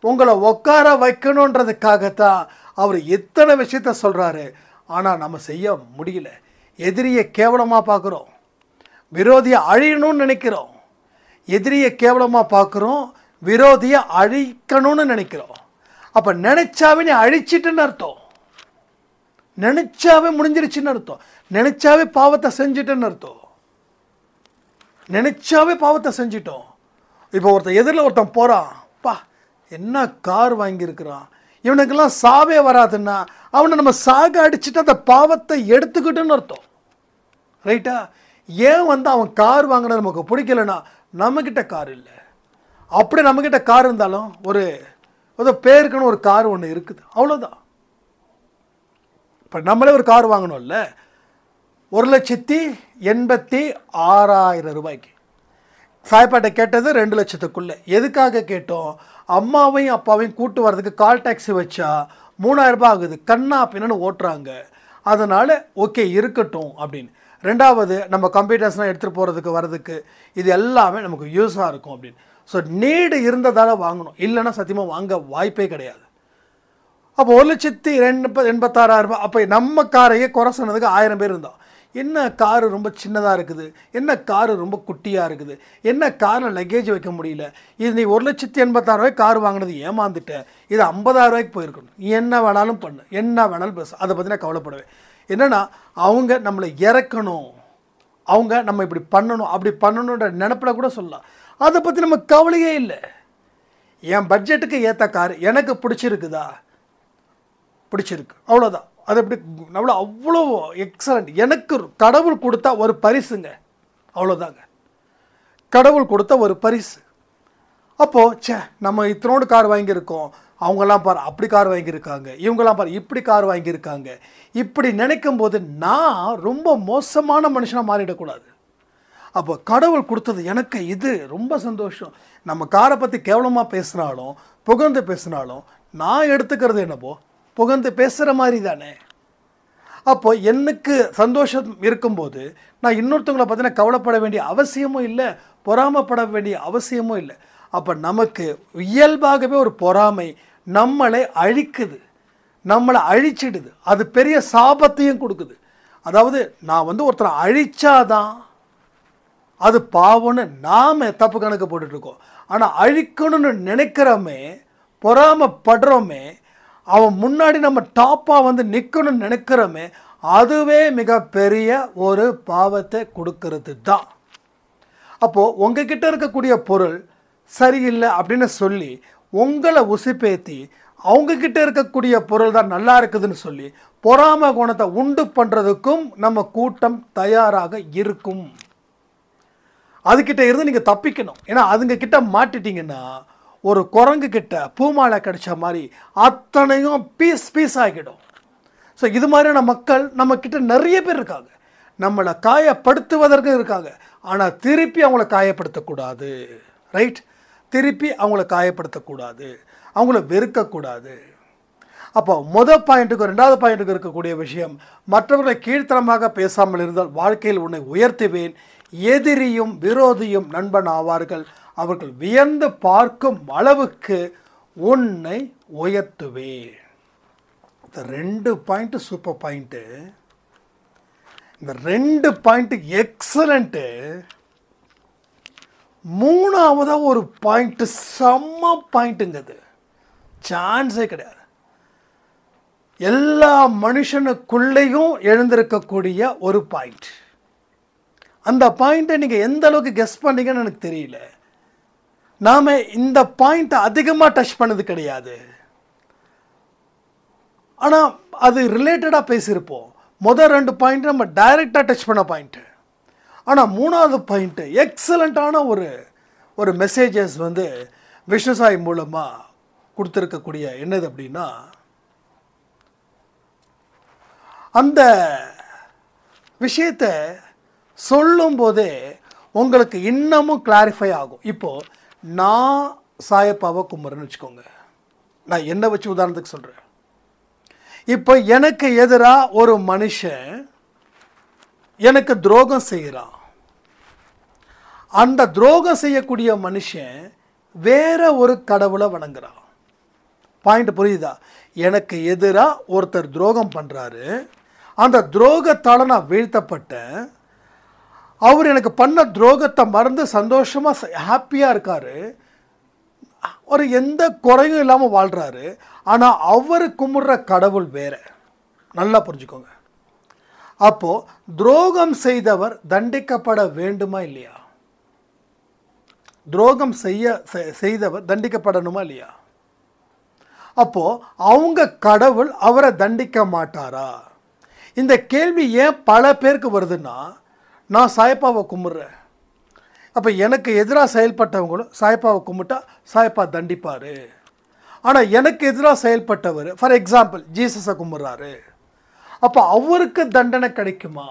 உங்களை உட்கார வைக்கணுன்றதுக்காகத்தான் அவர் எத்தனை விஷயத்த சொல்கிறாரு. ஆனால் நம்ம செய்ய முடியல. எதிரியை கேவலமாக பார்க்குறோம், விரோதியை அழியணும்னு நினைக்கிறோம். எதிரியை கேவலமாக பார்க்குறோம், விரோதியை அழிக்கணும்னு நினைக்கிறோம். அப்போ நினைச்சாவே நீ அழிச்சிட்டுன்னு அர்த்தம், நினைச்சாவே முடிஞ்சிருச்சுன்னு அர்த்தம், நினைச்சாவே பாவத்தை செஞ்சுட்டுன்னு அர்த்தம், நினைச்சாவே பாவத்தை செஞ்சிட்டோம். இப்போ எதிரில் ஒருத்தன் போகிறான், பா என்ன கார் வாங்கியிருக்கிறான், இவனுக்கெல்லாம் சாவே வராதுன்னா அவனை நம்ம சாக அடிச்சுட்டு அந்த பாவத்தை எடுத்துக்கிட்டுன்னு அர்த்தம். ரைட்டா? ஏன் வந்து அவன் கார் வாங்கினது நமக்கு பிடிக்கலன்னா நம்மக்கிட்ட கார் இல்லை. அப்படி நம்மக்கிட்ட கார் இருந்தாலும் ஒரு பேருக்குன்னு ஒரு கார் ஒன்று இருக்குது, அவ்வளோதான். இப்போ நம்மளே ஒரு கார் வாங்கணும்ல, 1,86,000 ரூபாய்க்கு. சாய்பாட்டை கேட்டது 2 லட்சத்துக்குள்ளே. எதுக்காக கேட்டோம்? அம்மாவையும் அப்பாவையும் கூட்டு வர்றதுக்கு கால் டாக்ஸி வச்சா 3,000 ரூபாய் ஆகுது, கண்ணா பின்னு ஓட்டுறாங்க. அதனால் ஓகே இருக்கட்டும் அப்படின்னு. 2வது நம்ம கம்ப்யூட்டர்ஸ்லாம் எடுத்துகிட்டு போகிறதுக்கு வர்றதுக்கு இது எல்லாமே நமக்கு யூஸாக இருக்கும் அப்படின்னு. ஸோ நீடு இருந்ததால் வாங்கணும், இல்லைன்னா சத்தியமாக வாங்க வாய்ப்பே கிடையாது. அப்போ 1,86,000 ரூபாய். அப்போ நம்ம காரையே குறை சொன்னதுக்கு 1000 பேர் இருந்தோம். என்ன காரு ரொம்ப சின்னதாக இருக்குது, என்ன காரு ரொம்ப குட்டியாக இருக்குது, என்ன காரில் லக்கேஜ் வைக்க முடியல, இது நீ 1,86,000 ரூபாய்க்கு கார் வாங்கினது ஏமாந்துட்டேன், இது 50,000 ரூபாய்க்கு போயிருக்கணும், என்ன வேணாலும் பண்ணு, என்ன வேணாலும் பேசு, அதை பற்றி நான் கவலைப்படுவேன். என்னென்னா அவங்க நம்மளை இறக்கணும், அவங்க நம்ம இப்படி பண்ணணும் அப்படி பண்ணணுன்ற நினப்பில் கூட சொல்லலாம். அதை பற்றி நம்ம கவலையே இல்லை. என் பட்ஜெட்டுக்கு ஏற்ற கார் எனக்கு பிடிச்சிருக்குதா, பிடிச்சிருக்கு, அவ்வளோதான். அது எப்படி அவ்வளோ எக்ஸலண்ட். எனக்கு கடவுள் கொடுத்தா ஒரு பரிசுங்க, அவ்வளோதாங்க. கடவுள் கொடுத்த ஒரு பரிசு. அப்போது நம்ம இத்தனோடு கார் வாங்கியிருக்கோம், அவங்கெல்லாம் பாரு அப்படி கார் வாங்கியிருக்காங்க, இவங்கெல்லாம் பாரு இப்படி கார் வாங்கியிருக்காங்க, இப்படி நினைக்கும் போது நான் ரொம்ப மோசமான மனுஷனாக மாறிடக்கூடாது. அப்போ கடவுள் கொடுத்தது எனக்கு இது ரொம்ப சந்தோஷம். நம்ம காரை பற்றி கேவலமாக பேசினாலும் புகழ்ந்து பேசினாலும் நான் எடுத்துக்கிறது என்னப்போ புகழ்ந்து பேசுகிற மாதிரி தானே. அப்போ எனக்கு சந்தோஷம் இருக்கும்போது நான் இன்னொருத்தவங்களை பார்த்தீங்கன்னா கவலைப்பட வேண்டிய அவசியமும் இல்லை, பொறாமப்பட வேண்டிய அவசியமும் இல்லை. அப்போ நமக்கு இயல்பாகவே ஒரு பொறாமை நம்மளை அழிக்குது, நம்மளை அழிச்சிடுது. அது பெரிய சாபத்தையும் கொடுக்குது. அதாவது நான் வந்து ஒருத்தரை அழிச்சாதான் அது பாவம்னு நாம் தப்பு கணக்கு போட்டுட்ருக்கோம். ஆனால் அழிக்கணும்னு நினைக்கிறோமே, பொறாமப்படுறோமே, அவன் முன்னாடி நம்ம டாப்பாக வந்து நிற்கணும்னு நினைக்கிறோமே, அதுவே மிகப்பெரிய ஒரு பாவத்தை கொடுக்கறது தான். அப்போது உங்ககிட்ட இருக்கக்கூடிய பொருள் சரியில்லை அப்படின்னு சொல்லி உங்களை உசுப்பேத்தி அவங்கக்கிட்ட இருக்கக்கூடிய பொருள் தான் நல்லா இருக்குதுன்னு சொல்லி பொறாம குணத்தை உண்டு பண்ணுறதுக்கும் நம்ம கூட்டம் தயாராக இருக்கும். அதுக்கிட்ட இருந்து நீங்கள் தப்பிக்கணும். ஏன்னா அதுங்க கிட்ட மாட்டிட்டீங்கன்னா ஒரு குரங்கு கிட்ட பூமாலை கிடைச்ச மாதிரி அத்தனையும் பீஸ் ஆகிடும். ஸோ இது மாதிரியான மக்கள் நம்மக்கிட்ட நிறைய பேர் இருக்காங்க. நம்மளை காயப்படுத்துவதற்கும் இருக்காங்க. ஆனால் திருப்பி அவங்கள காயப்படுத்தக்கூடாது. ரைட்? திருப்பி அவங்கள காயப்படுத்தக்கூடாது, அவங்கள வெறுக்கக்கூடாது. அப்போ முதல் பாயிண்ட்டுக்கும் ரெண்டாவது பாயிண்ட்டுக்கும் இருக்கக்கூடிய விஷயம், மற்றவர்களை கீழ்த்தரமாக பேசாமல் இருந்தால் வாழ்க்கையில் உன்னை உயர்த்துவேன். எதிரியும் விரோதியும் நண்பன் ஆவார்கள். அவர்கள் வியந்து பார்க்கும் அளவுக்கு உன்னை உயர்த்துவேன். இந்த 2 பாயிண்ட்டு சூப்பர் பாயிண்ட்டு. இந்த 2 பாயிண்ட்டு எக்ஸலண்ட்டு. மூணாவதாக ஒரு பாயிண்ட்டு செம்ம பாயிண்ட்டுங்கிறது சான்ஸே கிடையாது. எல்லா மனுஷனுக்குள்ளேயும் எழுந்திருக்கக்கூடிய ஒரு பாயிண்ட். அந்த பாயிண்ட்டை நீங்கள் எந்த அளவுக்கு கெஸ் பண்ணீங்கன்னு எனக்கு தெரியல. நாம் இந்த பாயிண்ட்டை அதிகமாக டச் பண்ணது கிடையாது. ஆனால் அது ரிலேட்டடாக பேசியிருப்போம். முதல் 2 பாயிண்ட் நம்ம டைரெக்டாக டச் பண்ண பாயிண்ட்டு. ஆனால் மூணாவது பாயிண்ட்டு எக்ஸலண்ட்டான ஒரு மெசேஜஸ் வந்து விஷ்ணு சாய் மூலமாக கொடுத்துருக்கக்கூடிய என்னது அப்படின்னா, அந்த விஷயத்தை சொல்லும்போதே உங்களுக்கு இன்னமும் கிளாரிஃபை ஆகும். இப்போது நான் சாயப்பாவை கும்பிட்றேன்னு வச்சுக்கோங்க. நான் என்னை வச்சு உதாரணத்துக்கு சொல்கிறேன். இப்போ எனக்கு எதிராக ஒரு மனுஷன் எனக்கு துரோகம் செய்கிறான். அந்த துரோகம் செய்யக்கூடிய மனுஷன் வேற ஒரு கடவுளை வணங்குறான். பாயிண்ட் புரியுதா? எனக்கு எதிராக ஒருத்தர் துரோகம் பண்ணுறாரு. அந்த துரோகத்தால் நான் வீழ்த்தப்பட்டேன். அவர் எனக்கு பண்ண துரோகத்தை மறந்து சந்தோஷமாக ஹாப்பியாக இருக்கார். ஒரு எந்த குறையும் இல்லாமல் வாழ்கிறாரு. ஆனால் அவர் கும்பிட்ற கடவுள் வேற. நல்லா புரிஞ்சுக்கோங்க. அப்போது துரோகம் செய்தவர் தண்டிக்கப்பட வேண்டுமா இல்லையா? துரோகம் செய்தவர் தண்டிக்கப்படணுமா இல்லையா? அப்போது அவங்க கடவுள் அவரை தண்டிக்க மாட்டாரா? இந்த கேள்வி ஏன் பல பேருக்கு வருதுன்னா, நான் சாயப்பாவை கும்பிட்றேன். அப்போ எனக்கு எதிராக செயல்பட்டவங்களும் சாயப்பாவை கும்பிட்டா சாயப்பா தண்டிப்பார். ஆனால் எனக்கு எதிராக செயல்பட்டவர், ஃபார் எக்ஸாம்பிள் ஜீசஸை கும்பிட்றாரு, அப்போ அவருக்கு தண்டனை கிடைக்குமா?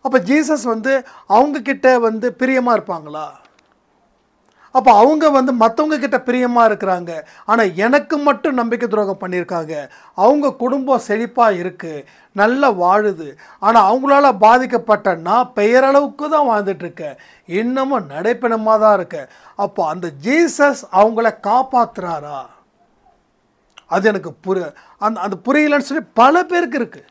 அப்போ ஜீசஸ் வந்து அவங்கக்கிட்ட வந்து பிரியமாக இருப்பாங்களா? அப்போ அவங்க வந்து மற்றவங்க கிட்ட பிரியமாக இருக்கிறாங்க, ஆனால் எனக்கு மட்டும் நம்பிக்கை துரோகம் பண்ணியிருக்காங்க. அவங்க குடும்பம் செழிப்பாக இருக்குது, நல்லா வாழுது, ஆனால் அவங்களால பாதிக்கப்பட்ட நான் பெயரளவுக்கு தான் வாழ்ந்துட்டுருக்கேன், இன்னமும் நடைப்பெணமாக தான் இருக்கேன். அப்போ அந்த ஜீசஸ் அவங்கள காப்பாற்றுறாரா? அது எனக்கு அந்த புரியலன்னு சொல்லி பல பேருக்கு இருக்குது.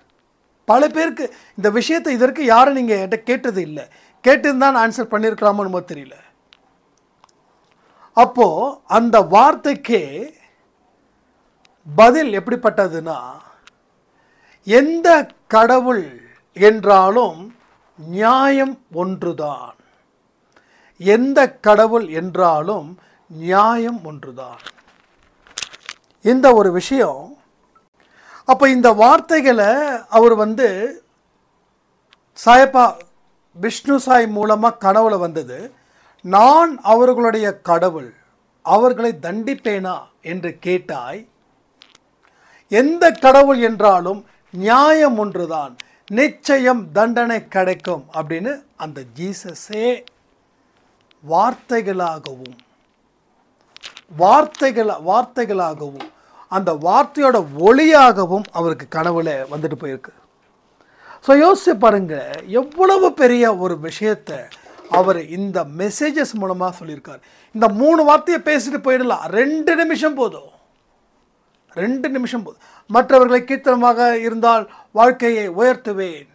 பல பேருக்கு இந்த விஷயத்தை இதற்கு யாரும் நீங்கள் என்கிட்ட கேட்டது இல்லை. கேட்டிருந்தான் ஆன்சர் பண்ணியிருக்கலாமோ தெரியல. அப்போது அந்த வார்த்தைக்கே பதில் எப்படிப்பட்டதுன்னா, எந்த கடவுள் என்றாலும் நியாயம் ஒன்றுதான். எந்த கடவுள் என்றாலும் நியாயம் ஒன்றுதான். இந்த ஒரு விஷயம். அப்போ இந்த வார்த்தைகளை அவர் வந்து சாயப்பா விஷ்ணு சாய் மூலமாக கனவுல வந்தது. நான் அவர்களுடைய கடவுள், அவர்களை தண்டிப்பேனா என்று கேட்டாய். எந்த கடவுள் என்றாலும் நியாயம் ஒன்றுதான், நிச்சயம் தண்டனை கிடைக்கும் அப்படின்னு அந்த ஜீசஸே வார்த்தைகளாகவும் அந்த வார்த்தையோட ஒளியாகவும் அவருக்கு கனவுல வந்துட்டு போயிருக்கு. ஸோ யோசிச்சு பாருங்க, எவ்வளவு பெரிய ஒரு விஷயத்தை அவர் இந்த மெசேஜஸ் மூலமாக சொல்லியிருக்கார். இந்த 3 வார்த்தையை பேசிட்டு போயிடலாம், 2 நிமிஷம் போதும். 2 நிமிஷம் போதும். மற்றவர்களை கீர்த்தனமாக இருந்தால் வாழ்க்கையை உயர்த்துவேன்.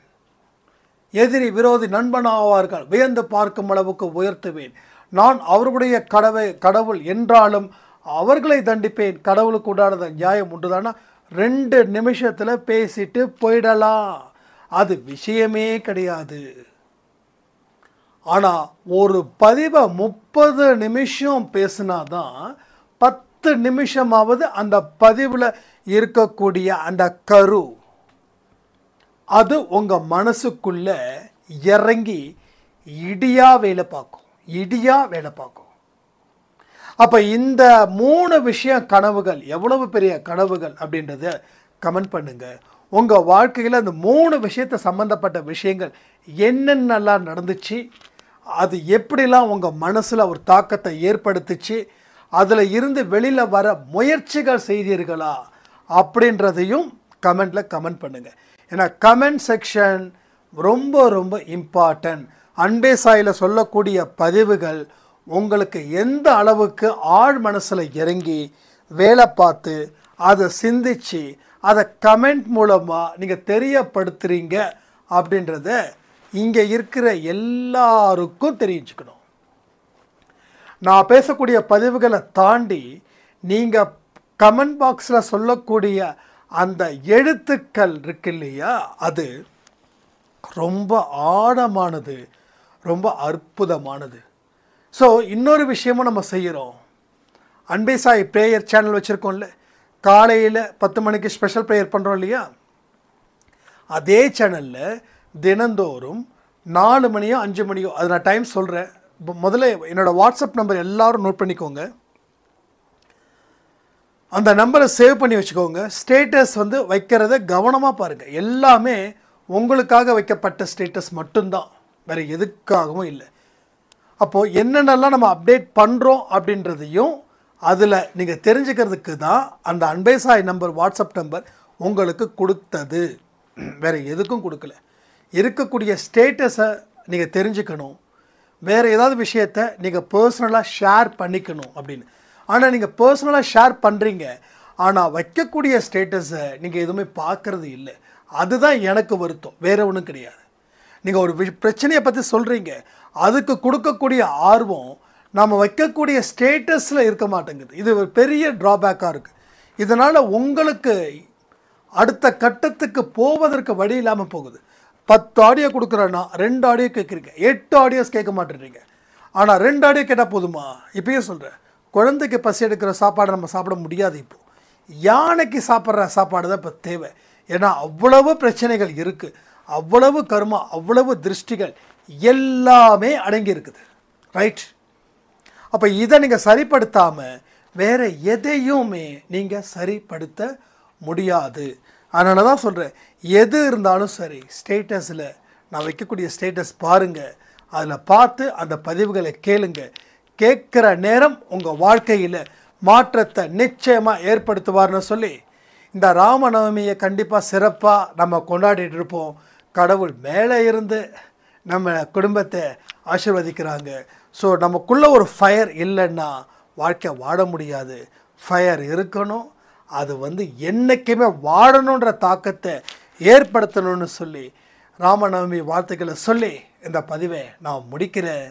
எதிரி விரோதி நண்பனாவார்கள், வியந்து பார்க்கும் அளவுக்கு உயர்த்துவேன். நான் அவர்களுடைய கடவுள் என்றாலும் அவர்களை தண்டிப்பேன். கடவுளுக்கு உண்டானது நியாயம் உண்டுதானா? 2 நிமிஷத்தில் பேசிட்டு போயிடலாம். அது விஷயமே கிடையாது. ஆனால் ஒரு பதிவை 30 நிமிஷம் பேசினாதான் 10 நிமிஷமாவது அந்த பதிவில் இருக்கக்கூடிய அந்த கரு அது உங்கள் மனசுக்குள்ள இறங்கி இடியா வேலை பார்க்கும். அப்போ இந்த 3 விஷயம் கனவுகள் எவ்வளவு பெரிய கனவுகள் அப்படின்றத கமெண்ட் பண்ணுங்க. உங்கள் வாழ்க்கையில் அந்த 3 விஷயத்தை சம்மந்தப்பட்ட விஷயங்கள் என்னென்னலாம் நடந்துச்சு, அது எப்படிலாம் உங்கள் மனசில் ஒரு தாக்கத்தை ஏற்படுத்துச்சு, அதில் இருந்து வெளியில் வர முயற்சிகள் செய்தீர்களா அப்படின்றதையும் கமெண்டில் கமெண்ட் பண்ணுங்கள். ஏன்னா கமெண்ட் செக்ஷன் ரொம்ப ரொம்ப இம்பார்ட்டன்ட். அன்பே சாயில் சொல்லக்கூடிய பதிவுகள் உங்களுக்கு எந்த அளவுக்கு ஆழ் மனசில் இறங்கி வேலை பார்த்து அதை சிந்திச்சு அதை கமெண்ட் மூலமாக நீங்கள் தெரியப்படுத்துகிறீங்க அப்படின்றத இங்கே இருக்கிற எல்லாருக்கும் தெரிஞ்சுக்கணும். நான் பேசக்கூடிய பதிவுகளை தாண்டி நீங்கள் கமெண்ட் பாக்ஸில் சொல்லக்கூடிய அந்த எழுத்துக்கள் இருக்கு இல்லையா, அது ரொம்ப ஆழமானது, ரொம்ப அற்புதமானது. ஸோ இன்னொரு விஷயமும் நம்ம செய்கிறோம். அன்பே சாய் ப்ரேயர் சேனல் வச்சுருக்கோம்ல, காலையில் 10 மணிக்கு ஸ்பெஷல் ப்ரேயர் பண்ணுறோம் இல்லையா, அதே சேனலில் தினந்தோறும் 4 மணியோ 5 மணியோ, அது நான் டைம் சொல்கிறேன். முதல்ல என்னோடய வாட்ஸ்அப் நம்பர் எல்லோரும் நோட் பண்ணிக்கோங்க. அந்த நம்பரை சேவ் பண்ணி வச்சுக்கோங்க. ஸ்டேட்டஸ் வைக்கிறத கவனமாக பாருங்கள். எல்லாமே உங்களுக்காக வைக்கப்பட்ட ஸ்டேட்டஸ் மட்டும்தான், வேறு எதுக்காகவும் இல்லை. அப்போது என்னென்னலாம் நம்ம அப்டேட் பண்ணுறோம் அப்படின்றதையும் அதில் நீங்கள் தெரிஞ்சுக்கிறதுக்கு தான் அந்த அன்பே சாய் நம்பர், வாட்ஸ்அப் நம்பர் உங்களுக்கு கொடுத்தது. வேறு எதுக்கும் கொடுக்கல. இருக்கக்கூடிய ஸ்டேட்டஸை நீங்கள் தெரிஞ்சுக்கணும், வேறு ஏதாவது விஷயத்தை நீங்கள் பர்சனலாக ஷேர் பண்ணிக்கணும் அப்படின்னு. ஆனால் நீங்கள் பர்சனலாக ஷேர் பண்ணுறீங்க, ஆனால் வைக்கக்கூடிய ஸ்டேட்டஸை நீங்கள் எதுவுமே பார்க்குறது இல்லை. அதுதான் எனக்கு வருத்தம், வேறு ஒன்றும் கிடையாது. நீங்கள் ஒரு பிரச்சனையை பற்றி சொல்கிறீங்க, அதுக்கு கொடுக்கக்கூடிய ஆர்வம் நம்ம வைக்கக்கூடிய ஸ்டேட்டஸில் இருக்க மாட்டேங்குது. இது ஒரு பெரிய ட்ராபேக்காக இருக்குது. இதனால் உங்களுக்கு அடுத்த கட்டத்துக்கு போவதற்கு வழி இல்லாமல் போகுது. 10 ஆடியோ கொடுக்குறேன்னா 2 ஆடியோ கேட்குறீங்க, 8 ஆடியோஸ் கேட்க மாட்டேறீங்க. ஆனால் 2 ஆடியோ கேட்டால் போதுமா? இப்பயே சொல்கிறேன், குழந்தைக்கு பசி எடுக்கிற சாப்பாடு நம்ம சாப்பிட முடியாது. இப்போது யானைக்கு சாப்பிட்ற சாப்பாடு தான் இப்போ தேவை. ஏன்னா அவ்வளவு பிரச்சனைகள் இருக்குது, அவ்வளவு கர்மா, அவ்வளவு திருஷ்டிகள் எல்லாமே அடங்கி இருக்குது. ரைட்? அப்போ இதை நீங்கள் சரிப்படுத்தாமல் வேறு எதையுமே நீங்கள் சரிப்படுத்த முடியாது. அதனால தான் சொல்கிறேன், எது இருந்தாலும் சரி ஸ்டேட்டஸில் நான் வைக்கக்கூடிய ஸ்டேட்டஸ் பாருங்கள், அதில் பார்த்து அந்த பதிவுகளை கேளுங்க. கேட்குற நேரம் உங்கள் வாழ்க்கையில் மாற்றத்தை நிச்சயமாக ஏற்படுத்துவார்னு சொல்லி இந்த ராமநவமியை கண்டிப்பாக சிறப்பாக நம்ம கொண்டாடிட்டு இருப்போம். கடவுள் மேலே இருந்து நம்ம குடும்பத்தை ஆசீர்வதிக்கிறாங்க. ஸோ நமக்குள்ளே ஒரு ஃபயர் இல்லைன்னா வாழ்க்கை வாழ முடியாது. ஃபயர் இருக்கணும், அது என்றைக்குமே வாழணுன்ற தாக்கத்தை ஏற்படுத்தணும்னு சொல்லி ராமநவமி வாழ்த்துக்களை சொல்லி இந்த பதிவை நான் முடிக்கிறேன்.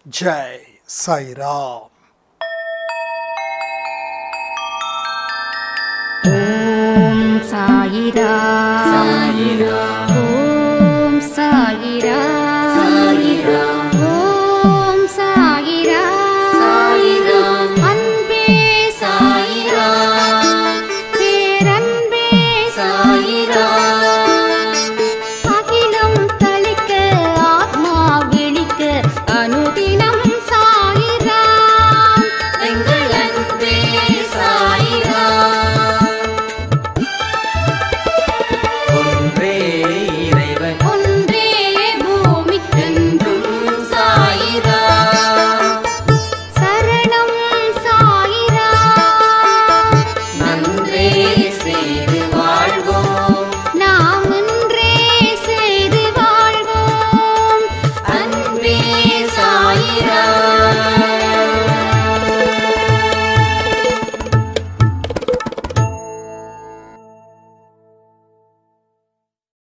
ஜெய் சாய்ராம். ஓம் சாயிராம். சாயிராம். ஓம் சாயிராம். சாயிராம்.